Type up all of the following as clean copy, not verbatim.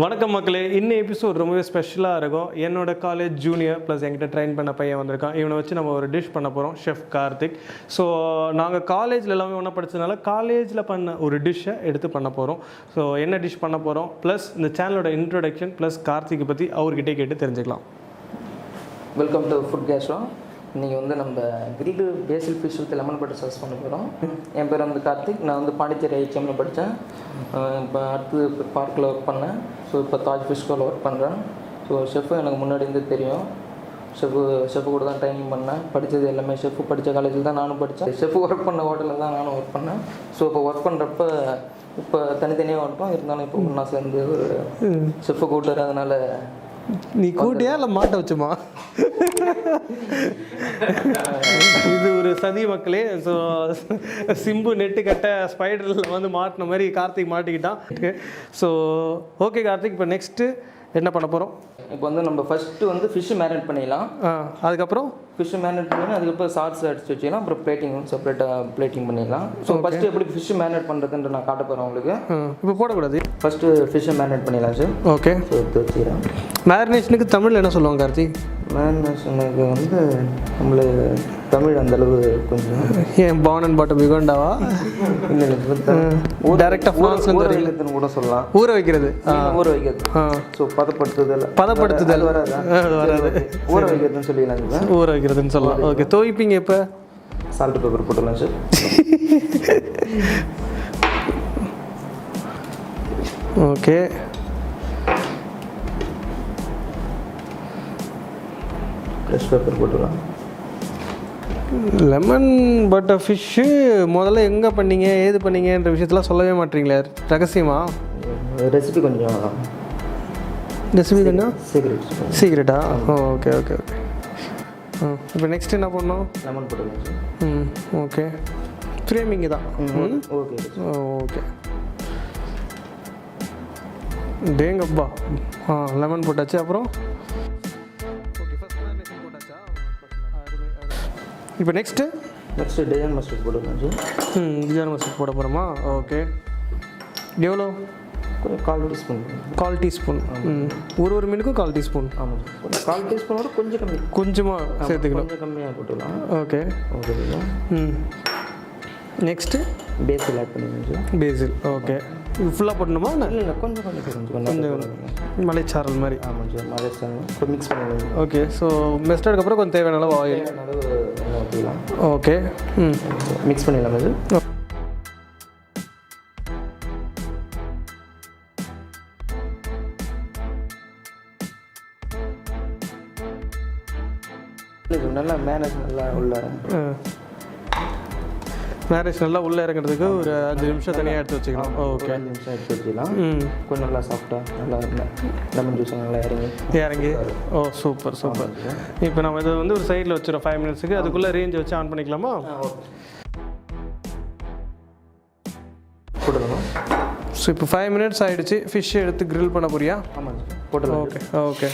வணக்கம் மக்களே, இன்னும் எபிசோட் ரொம்பவே ஸ்பெஷலாக இருக்கும். என்னோட காலேஜ் ஜூனியர் ப்ளஸ் என்கிட்ட ட்ரெயின் பண்ண பையன் வந்திருக்கான். இவனை வச்சு நம்ம ஒரு டிஷ் பண்ண போகிறோம், ஷெஃப் கார்த்திக். ஸோ நாங்கள் காலேஜில் எல்லாமே ஒன்றா படித்ததுனால காலேஜில் பண்ண ஒரு டிஷ்ஷை எடுத்து பண்ண போகிறோம். ஸோ என்ன டிஷ் பண்ண போகிறோம் ப்ளஸ் இந்த சேனலோட இன்ட்ரோடக்ஷன் ப்ளஸ் கார்த்திக்கை பற்றி அவர்கிட்டே கேட்டு தெரிஞ்சுக்கலாம். Welcome to food Castro. இன்றைக்கி வந்து நம்ம grilled phase fish with lemon butter sauce பண்ண போகிறோம். என் பேர் வந்து கார்த்திக். நான் வந்து பாண்டிச்சேரி ஐடிஎம்மில் படித்தேன். இப்போ அடுத்து பார்க்கில் ஒர்க் பண்ணேன். ஸோ இப்போ தாஜ் ஃபிஷ்கோவில் ஒர்க் பண்ணுறேன். ஸோ ஷெஃப்பு எனக்கு முன்னாடி இருந்து தெரியும். ஷெஃப்பு கூட தான் ட்ரைனிங் பண்ணேன். படித்தது எல்லாமே ஷெஃப்பு படித்த காலேஜில் தான் நானும் படித்தேன். ஷெஃப்பு ஒர்க் பண்ண ஹோட்டலில் தான் நானும் ஒர்க் பண்ணேன். ஸோ இப்போ ஒர்க் பண்ணுறப்ப இப்போ தனித்தனியாக வந்துட்டோம். இருந்தாலும் இப்போ ஒன்றா சேர்ந்து ஒரு ஷெஃப்பை கூட்டுறேன். அதனால் நீ கூட்டியா இல்லை மாட்ட வச்சுமா? இது ஒரு சதி மக்களே. ஸோ சிம்பு நெட்டு கட்ட ஸ்பைடரில் வந்து மாட்டின மாதிரி கார்த்திக் மாட்டிக்கிட்டான். ஸோ ஓகே கார்த்திக், இப்போ நெக்ஸ்ட்டு என்ன பண்ண போகிறோம்? இப்போ வந்து நம்ம ஃபஸ்ட்டு வந்து ஃபிஷ்ஷு மேரினேட் பண்ணிடலாம். அதுக்கப்புறம் ஃபிஷ்ஷு மேரினேட் பண்ணி அதுக்கப்புறம் சாஸ் அடிச்சு வச்சுக்கலாம். அப்புறம் பிளேட்டிங் செப்பரேட்டாக பிளேட்டிங் பண்ணிடலாம். ஸோ ஃபஸ்ட்டு எப்படி ஃபிஷ்ஷு மேரினேட் பண்ணுறதுன்ற நான் காட்ட போகிறேன் உங்களுக்கு. இப்போ போடக்கூடாது. ஃபஸ்ட்டு ஃபிஷ்ஷை மேரினேட் பண்ணிடலாம் சார். ஓகே, ஸோ எடுத்து வச்சுக்கிறேன். மேரினேஷனுக்கு தமிழில் என்ன சொல்லுவாங்க கார்த்திக்? மேரினேஷனுக்கு வந்து நம்மளுக்கு தமிழ் அந்தளவு கொஞ்சம் ஏன் பார்ன் அண்ட் பாட்டம் யுகண்டாவா? இல்லை டேரெக்டாக ஃப்ரான்ஸ்லேருந்து ஊற வைக்கிறதுன்னு கூட சொல்லலாம். ஊற வைக்கிறது. ஊற வைக்கிறது. ஸோ பதப்படுத்துதல் வராது. ஊற வைக்கிறதுன்னு சொல்லிடலாம். ஊற வைக்கிறதுன்னு சொல்லலாம். ஓகே, துவைப்பீங்க இப்போ? சால்ட் பேப்பர் போட்டுடலாம் சார். ஓகே, ஃப்ரெஷ் பேப்பர் போட்டுடலாம். லெமன் பட்டர் ஃபிஷ்ஷு முதல்ல எங்கே பண்ணீங்க, ஏது பண்ணீங்கன்ற விஷயத்தெலாம் சொல்லவே மாட்டீங்களே, ரகசியமா? ரெசிபி கொஞ்சம் ரெசிபி தானே? சீக்ரெட்டா? Okay okay okay. இப்போ நெக்ஸ்ட் என்ன பண்ணோம்? லெமன் போட்டுக்கலாம். ஓகே, ஃப்ரேமிங்கு தான். ஓகே ஓகே, டேங்கப்பா. லெமன் போட்டாச்சு. அப்புறம் இப்போ நெக்ஸ்ட்டு டிஜன் மஸ்டர்ட் போட்டுக்கலாம் சார். டிஜன் மஸ்டர்ட் போட போகிறோமா? ஓகே, எவ்வளோ? கொஞ்சம் 1/4 டீஸ்பூன். 1/4 டீஸ்பூன். ஒரு மீனுக்கும் 1/4 டீஸ்பூன். ஆமாம், 1/4 டீஸ்பூனோட கொஞ்சம் கம்மி, கொஞ்சமாக சேர்த்துக்கணும். கொஞ்சம் கம்மியாக போட்டுக்கலாம். Okay okay. நெக்ஸ்ட்டு பேசில் ஆட் பண்ணிக்கணும் சார். பேசில். ஓகே, ஃபுல்லாக போடணுமா? இல்லை கொஞ்சம் கொஞ்சம் மலைச்சாரல் மாதிரி. ஆமாம் சார், மலைச்சாரல் கொஞ்சம் மிக்ஸ் பண்ணிக்கலாம். ஓகே, ஸோ மெஸ்டர்டுக்கு அப்புறம் கொஞ்சம் தேவையான அளவு ஆயில். ஊற்றிக்கலாம். ஓகே, மிக்ஸ் பண்ணிடலாம் சார். நல்லா மேனேஜ் நல்லா உள்ள மேரேஜ் நல்லா உள்ளே இறங்குறதுக்கு ஒரு 5 நிமிஷம் தனியாக எடுத்து வச்சுக்கலாம். ஓகே, 5 நிமிஷம் எடுத்து வச்சுக்கலாம். கொஞ்சம் நல்லா சாஃப்டாக நல்லா லெமன் ஜூஸ் நல்லா இறங்கி. ஓ சூப்பர் சூப்பர். இப்போ நம்ம இதை வந்து ஒரு சைடில் வச்சுருவோம் 5 மினிட்ஸுக்கு. அதுக்குள்ளே ரேஞ்ச் வச்சு ஆன் பண்ணிக்கலாமா? போட்டுக்கலாம். ஸோ இப்போ 5 மினிட்ஸ் ஆகிடுச்சு. ஃபிஷ் எடுத்து கிரில் பண்ண போறியா? ஆமாம் சார், போட்டுக்கலாம். Okay okay.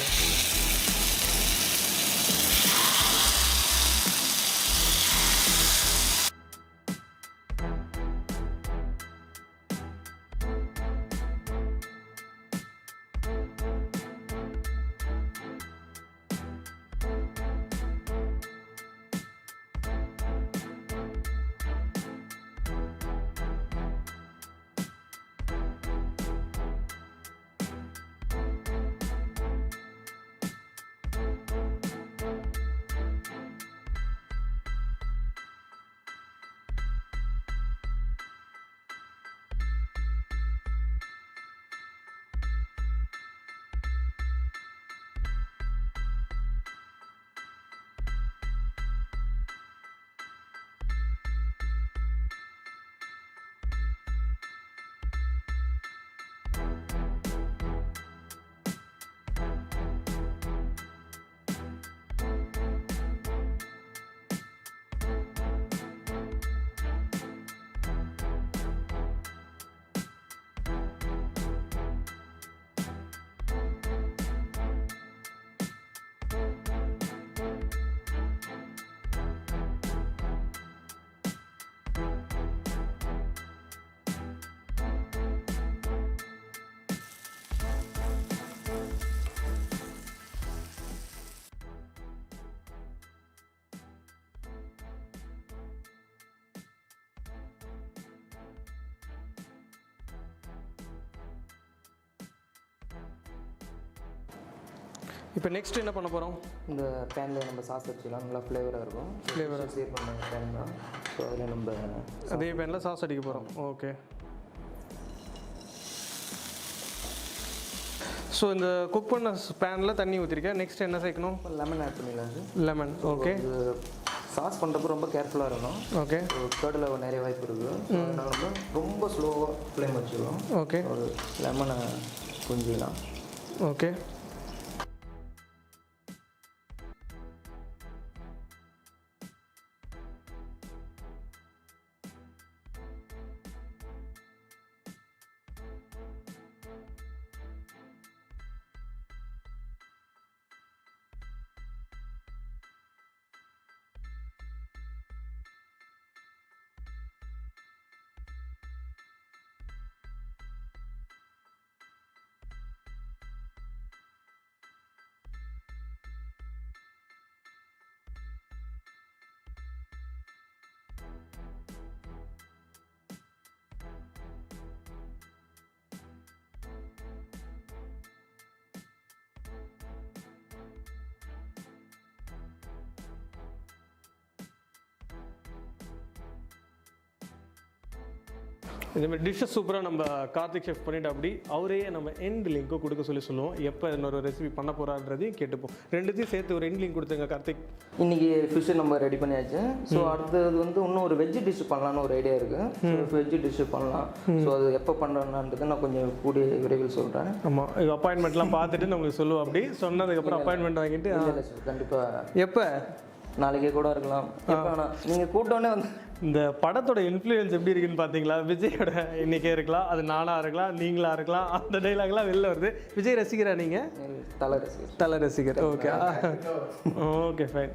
இப்போ நெக்ஸ்ட் என்ன பண்ண போகிறோம்? இந்த பேனில் நம்ம சாஸ் வச்சுக்கலாம், நல்லா ஃப்ளேவராக இருக்கும். ஃப்ளேவராக சேவ் பண்ண பேன் தான். ஸோ அதில் நம்ம அதே பேனில் சாஸ் அடிக்க போகிறோம். ஓகே. ஸோ இந்த குக் பண்ண பேனில் தண்ணி ஊற்றிருக்கேன். நெக்ஸ்ட் என்ன சேர்க்கணும்? லெமன் ஆட் பண்ணிடலாம். லெமன். ஓகே. சாஸ் பண்ணுறப்போ ரொம்ப கேர்ஃபுல்லாக இருக்கணும். ஓகே. கேர்டில் நிறைய வாய்ப்பு இருக்குது. அதனால நம்ம ரொம்ப ஸ்லோவாக ஃப்ளேம் வச்சுக்கலாம். ஓகே. ஒரு லெமனை புரிஞ்சிக்கலாம். ஓகே. இதேமாதிரி டிஷ்ஷஸ் சூப்பராக நம்ம கார்த்திக் ஷெஃப் பண்ணிட்டு அப்படி அவரே நம்ம எண்ட் லிங்க்கை கொடுக்க சொல்லுவோம். எப்போ இன்னொரு ரெசிபி பண்ண போகிறான்றதையும் கேட்டுப்போம். ரெண்டுத்தையும் சேர்த்து ஒரு எண்ட் லிங்க் கொடுத்துங்க கார்த்திக். இன்றைக்கி ஃபிஷ்ஷு நம்ம ரெடி பண்ணியாச்சு. ஸோ அடுத்தது வந்து இன்னும் ஒரு வெஜ் டிஷ் பண்ணலான்னு ஒரு ஐடியா இருக்குது. ஸோ வெஜ் டிஷ்ஷு பண்ணலாம். ஸோ அது எப்போ பண்ணுறேன்றது நான் கொஞ்சம் கூடிய விரைவில் சொல்கிறேன். ஆமாம், அப்பாயின்மெண்ட்லாம் பார்த்துட்டு நம்மளுக்கு சொல்லுவோம். அப்படி சொன்னதுக்கப்புறம் அப்பாயின்மெண்ட் வாங்கிட்டு கண்டிப்பாக எப்போ நாளைக்கே கூட இருக்கலாம். எப்போ ஆனால் நீங்கள் கூட்டோன்னே வந்து இந்த படத்தோட இன்ஃப்ளூயன்ஸ் எப்படி இருக்குன்னு பார்த்தீங்களா? விஜயோட இன்னைக்கே இருக்கலாம், அது நானாக இருக்கலாம், நீங்களாக இருக்கலாம். அந்த டைலாக்லாம் வெளில வருது. விஜய் ரசிகரா நீங்கள்? தலை ரசிகர். தலை ரசிகர். ஓகே. Okay fine.